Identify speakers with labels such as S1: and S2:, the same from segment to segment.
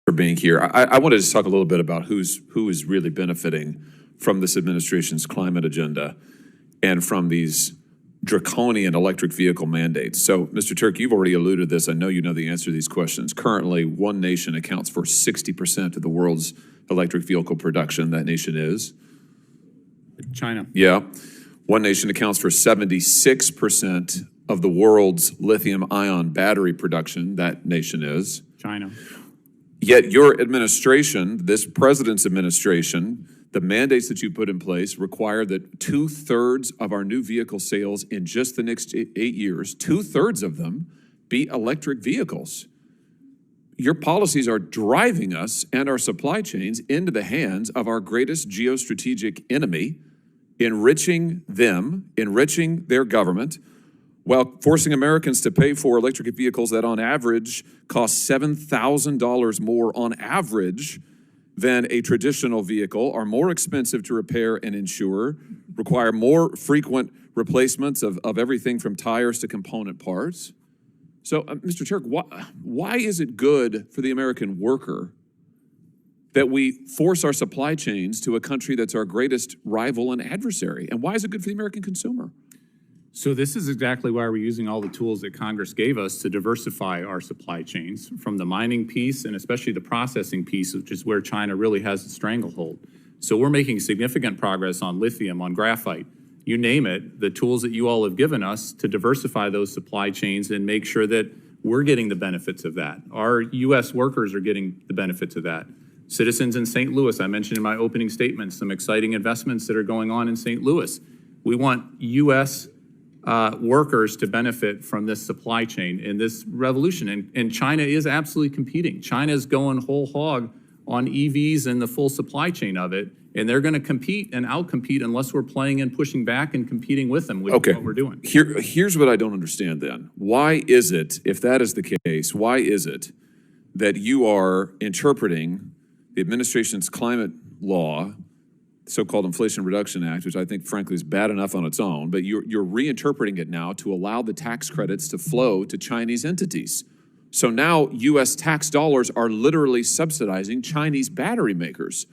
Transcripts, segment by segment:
S1: for being here. I wanted to talk a little bit about who is really benefiting from this administration's climate agenda and from these draconian electric vehicle mandates. So, Mr. Turk, you've already alluded to this. I know you know the answer to these questions. Currently, one nation accounts for 60% of the world's electric vehicle production. That nation is?
S2: China.
S1: Yeah. One nation accounts for 76% of the world's lithium-ion battery production. That nation is?
S2: China.
S1: Yet your administration, this president's administration, the mandates that you put in place require that 2/3 of our new vehicle sales in just the next 8 years, 2/3 of them be electric vehicles. Your policies are driving us and our supply chains into the hands of our greatest geostrategic enemy, enriching them, enriching their government, while forcing Americans to pay for electric vehicles that on average cost $7,000 more on average than a traditional vehicle, are more expensive to repair and insure, require more frequent replacements of everything from tires to component parts. So, Mr. Turk, why is it good for the American worker that we force our supply chains to a country that's our greatest rival and adversary? And why is it good for the American consumer?
S2: So this is exactly why we're using all the tools that Congress gave us to diversify our supply chains, from the mining piece and especially the processing piece, which is where China really has a stranglehold. So we're making significant progress on lithium, on graphite, you name it, the tools that you all have given us to diversify those supply chains and make sure that we're getting the benefits of that. Our U.S. workers are getting the benefits of that. Citizens in St. Louis, I mentioned in my opening statement, some exciting investments that are going on in St. Louis. We want U.S. Workers to benefit from this supply chain in this revolution. And China is absolutely competing. China is going whole hog on EVs and the full supply chain of it. And they're going to compete and outcompete unless we're playing and pushing back and competing with them, which is what we're doing.
S1: Here's what I don't understand then. Why is it, if that is the case, why is it that you are interpreting the administration's climate law, so-called Inflation Reduction Act, which I think, frankly, is bad enough on its own, but you're reinterpreting it now to allow the tax credits to flow to Chinese entities. So now U.S. tax dollars are literally subsidizing Chinese battery makers.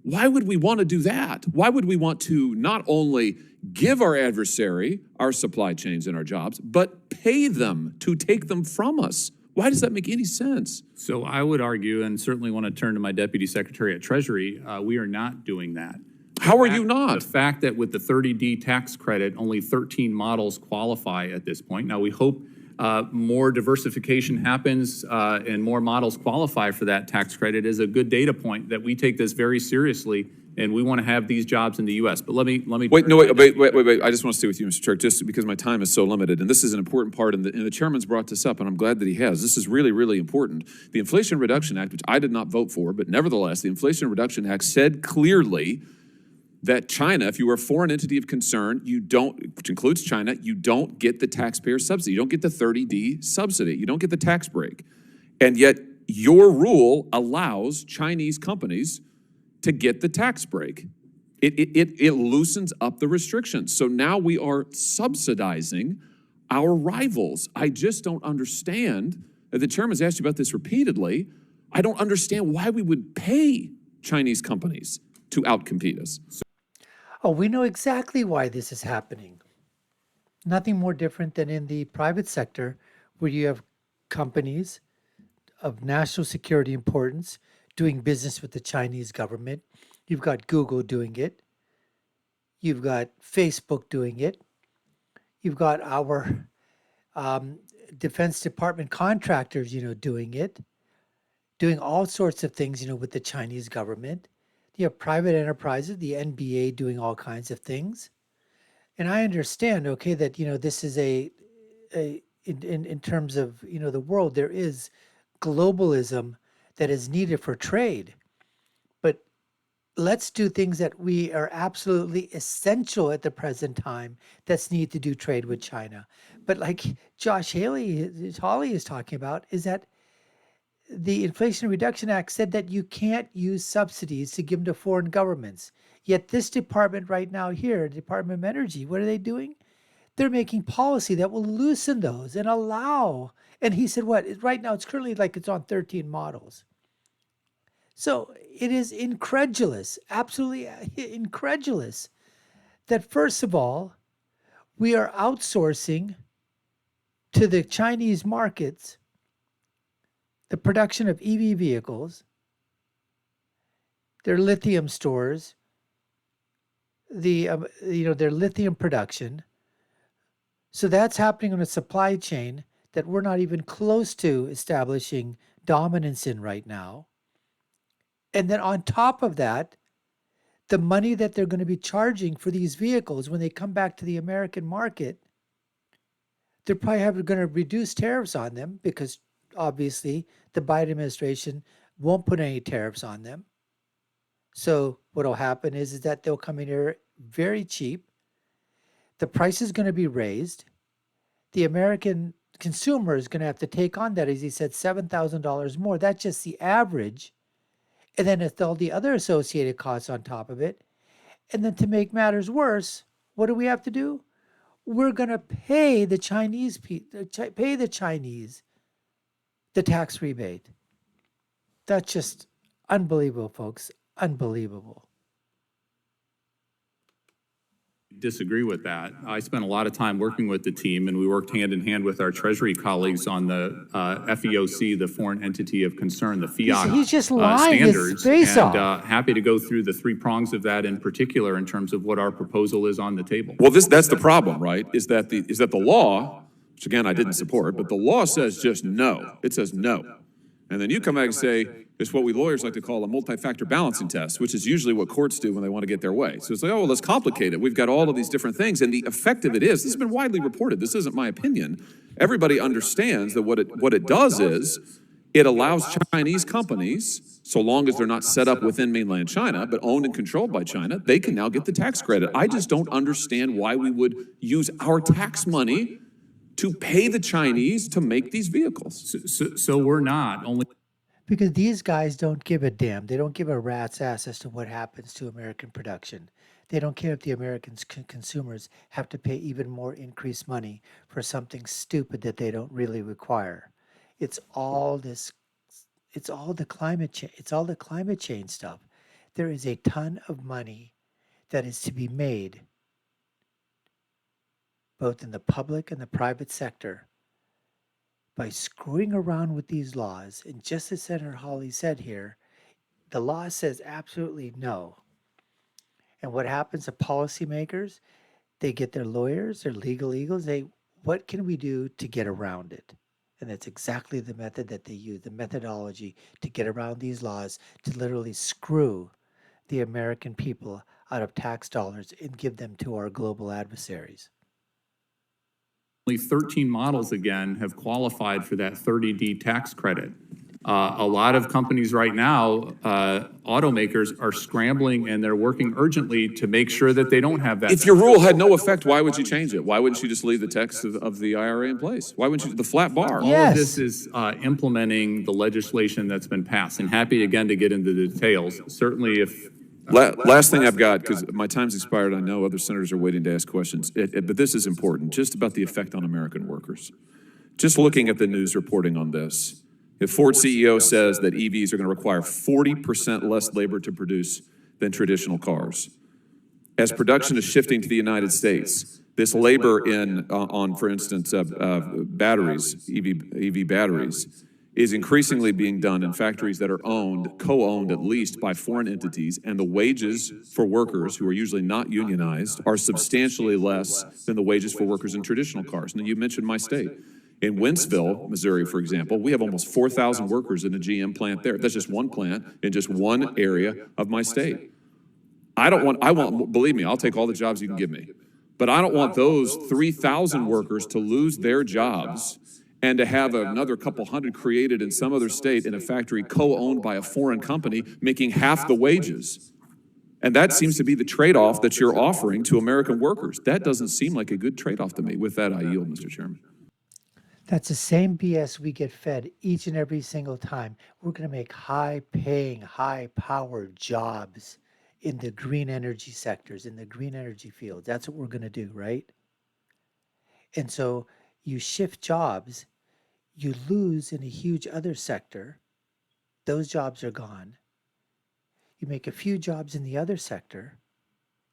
S1: Why would we want to do that? Why would we want to not only give our adversary our supply chains and our jobs, but pay them to take them from us? Why does that make any sense?
S2: So I would argue, and certainly want to turn to my Deputy Secretary at Treasury, we are not doing that.
S1: How are you not?
S2: The fact that with the 30D tax credit, only 13 models qualify at this point. Now, we hope more diversification happens and more models qualify for that tax credit is a good data point that we take this very seriously, and we want to have these jobs in the U.S. But let me
S1: wait. I just want to stay with you, Mr. Turk, just because my time is so limited, and this is an important part. And the chairman's brought this up, and I'm glad that he has. This is really, really important. The Inflation Reduction Act, which I did not vote for, but nevertheless, the Inflation Reduction Act said clearly that China, if you are a foreign entity of concern, you don't, which includes China, you don't get the taxpayer subsidy. You don't get the 30D subsidy. You don't get the tax break. And yet your rule allows Chinese companies to get the tax break. It loosens up the restrictions. So now we are subsidizing our rivals. I just don't understand. The chairman's asked you about this repeatedly. I don't understand why we would pay Chinese companies to outcompete us.
S3: Oh, we know exactly why this is happening. Nothing more different than in the private sector, where you have companies of national security importance doing business with the Chinese government. You've got Google doing it. You've got Facebook doing it. You've got our Defense Department contractors, doing it, doing all sorts of things, with the Chinese government. You have private enterprises, the NBA doing all kinds of things. And I understand, okay, that, this is in terms of, the world, there is globalism that is needed for trade. But let's do things that we are absolutely essential at the present time that's need to do trade with China. But like Josh Hawley is talking about, is that the Inflation Reduction Act said that you can't use subsidies to give them to foreign governments. Yet this department right now here, Department of Energy, what are they doing? They're making policy that will loosen those and allow. And he said, what? Right now, it's currently like it's on 13 models. So it is incredulous, absolutely incredulous, that first of all, we are outsourcing to the Chinese markets the production of EV vehicles, their lithium stores, their lithium production. So that's happening on a supply chain that we're not even close to establishing dominance in right now. And then on top of that, the money that they're going to be charging for these vehicles when they come back to the American market, they're probably going to reduce tariffs on them because obviously the Biden administration won't put any tariffs on them. So what will happen is that they'll come in here very cheap. The price is going to be raised. The American consumer is going to have to take on that, as he said, $7,000 more. That's just the average. And then it's all the other associated costs on top of it. And then to make matters worse, what do we have to do? We're going to pay the Chinese the tax rebate. That's just unbelievable, folks. Unbelievable.
S2: Disagree with that. I spent a lot of time working with the team, and we worked hand in hand with our Treasury colleagues on the FEOC, the Foreign Entity of Concern, the FEOC
S3: He's just lying
S2: standards.
S3: his face
S2: and
S3: off.
S2: Happy to go through the three prongs of that in particular in terms of what our proposal is on the table.
S1: Well, that's the problem, right? Is that the law, which again I didn't support, but the law says just no. It says no. And then you come back and say, it's what we lawyers like to call a multi-factor balancing test, which is usually what courts do when they want to get their way. So it's like, oh, well, let's complicate it. We've got all of these different things. And the effect of it is, this has been widely reported. This isn't my opinion. Everybody understands that what it does is, it allows Chinese companies, so long as they're not set up within mainland China, but owned and controlled by China, they can now get the tax credit. I just don't understand why we would use our tax money to pay the Chinese to make these vehicles.
S2: So we're not only...
S3: Because these guys don't give a damn. They don't give a rat's ass as to what happens to American production. They don't care if the American consumers have to pay even more increased money for something stupid that they don't really require. It's all the climate change. It's all the climate change stuff. There is a ton of money that is to be made, both in the public and the private sector, by screwing around with these laws. And just as Senator Hawley said here, the law says absolutely no. And what happens to policymakers? They get their lawyers, their legal eagles. What can we do to get around it? And that's exactly the method that they use, the methodology to get around these laws, to literally screw the American people out of tax dollars and give them to our global adversaries.
S2: Only 13 models, again, have qualified for that 30D tax credit. A lot of companies right now, automakers, are scrambling and they're working urgently to make sure that they don't have that.
S1: If your rule had no effect, why would you change it? Why wouldn't you just leave the text of the IRA in place? Why wouldn't you, the flat bar?
S2: All of this is implementing the legislation that's been passed. And happy again to get into the details. Certainly if...
S1: Last thing I've got, because my time's expired, I know other senators are waiting to ask questions, but this is important, just about the effect on American workers. Just looking at the news reporting on this, if Ford CEO says that EVs are going to require 40% less labor to produce than traditional cars. As production is shifting to the United States, this labor on, for instance, batteries, EV batteries, is increasingly being done in factories that are co-owned at least by foreign entities, and the wages for workers who are usually not unionized are substantially less than the wages for workers in traditional cars. And you mentioned my state. In Wentzville, Missouri, for example, we have almost 4,000 workers in a GM plant there. That's just one plant in just one area of my state. Believe me, I'll take all the jobs you can give me. But I don't want those 3,000 workers to lose their jobs and to have another couple hundred created in some other state in a factory co-owned by a foreign company making half the wages. And that seems to be the trade-off that you're offering to American workers. That doesn't seem like a good trade-off to me. With that, I yield, Mr. Chairman.
S3: That's the same BS we get fed each and every single time. We're going to make high-paying, high-powered jobs in the green energy sectors, in the green energy fields. That's what we're going to do, right? And so you shift jobs, you lose in a huge other sector. Those jobs are gone. You make a few jobs in the other sector,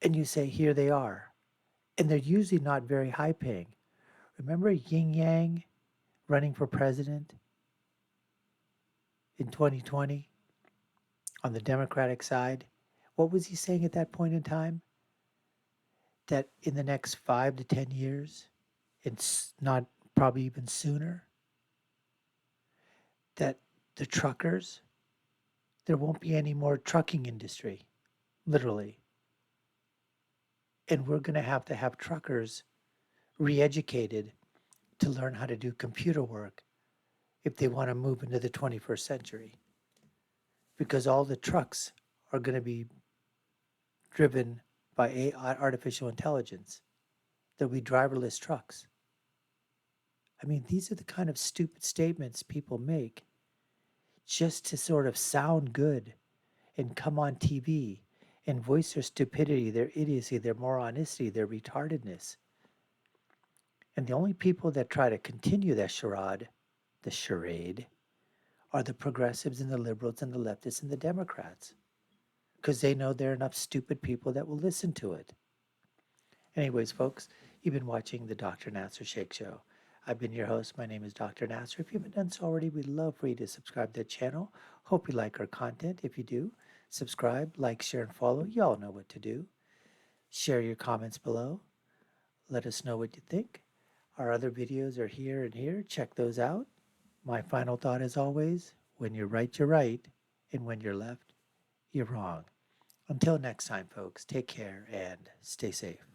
S3: and you say, here they are. And they're usually not very high paying. Remember Yin Yang running for president in 2020 on the Democratic side? What was he saying at that point in time? That in the next 5 to 10 years, it's not probably even sooner, that the truckers, there won't be any more trucking industry, literally. And we're going to have truckers re-educated to learn how to do computer work if they want to move into the 21st century. Because all the trucks are going to be driven by AI, artificial intelligence. There'll be driverless trucks. I mean, these are the kind of stupid statements people make just to sort of sound good and come on TV and voice their stupidity, their idiocy, their moronicity, their retardedness. And the only people that try to continue that charade, are the progressives and the liberals and the leftists and the Democrats, because they know there are enough stupid people that will listen to it. Anyways, folks, you've been watching the Dr. Nasir Shaikh Show. I've been your host. My name is Dr. Nasir. If you haven't done so already, we'd love for you to subscribe to the channel. Hope you like our content. If you do, subscribe, like, share, and follow. You all know what to do. Share your comments below. Let us know what you think. Our other videos are here and here. Check those out. My final thought is always, when you're right, and when you're left, you're wrong. Until next time, folks, take care and stay safe.